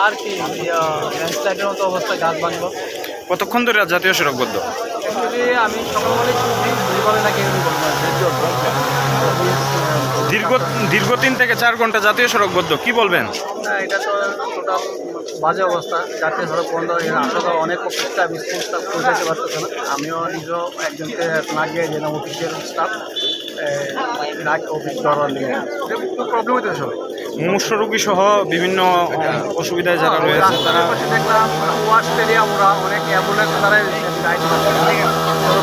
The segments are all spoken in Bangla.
আর কি ল্যান্ডস্লাইডের মতো অবস্থা, গাছ ভাঙলো। কতক্ষণ ধরে জাতীয় সড়ক বদ্ধ? আমি সকালবেলায় দুইবারে নাকি দীর্ঘ 3 থেকে 4 ঘন্টা জাতীয় সড়ক বদ্ধ, কি বলবেন? না, এটা তো টোটাল বাজে অবস্থা। জাতীয় সড়ক বন্ধ হয়ে আসলে অনেক অফিস স্টাফ, স্কুল স্টাফ পৌঁছাতে পারতেছে না। আমিও নিজেও একজনকে লাগিয়ে দিলাম, অফিসিয়াল স্টাফ অফিস ধরার নিয়ে খুব প্রবলেম হইতেছে সবাই। মুমূর্ষ রোগী সহ বিভিন্ন অসুবিধায় যারা রয়েছে তারা দেখলাম ওয়ার্ড স্টেডিয়াম, ওরা অনেক অ্যাম্বুলেন্স দ্বারাই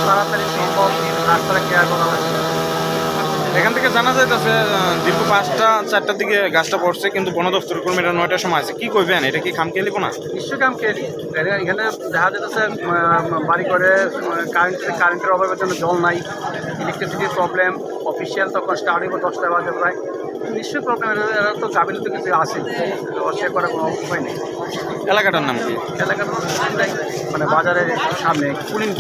তাড়াতাড়ি সম্ভব রাস্তাটা কেয়ার করা হয়েছে। এখান থেকে জানা যাইতেছে দীর্ঘ 5টা-4টার দিকে গাছটা পড়ছে, কিন্তু বন দপ্তরের কর্মীরা 9টার সময় আছে। কি কইবেন, এটা কি খামখেয়ালি কোনা? নিশ্চয়ই খামখেয়ালি। এখানে দেখা যেতেছে বাড়ি করে কারেন্টের অভাবের জন্য জল নাই, ইলেকট্রিসিটির প্রবলেম, অফিসিয়াল তখন স্টার্ট হইব 10টা বাজে প্রায়। নিশ্চয়ই প্রবলেম, এরা তো গাফিলতি কিছু আছে, অস্বীকার করার কোনো উপায় নেই। এলাকাটার নাম কি? এলাকার মানে বাজারের সামনে কুলিন।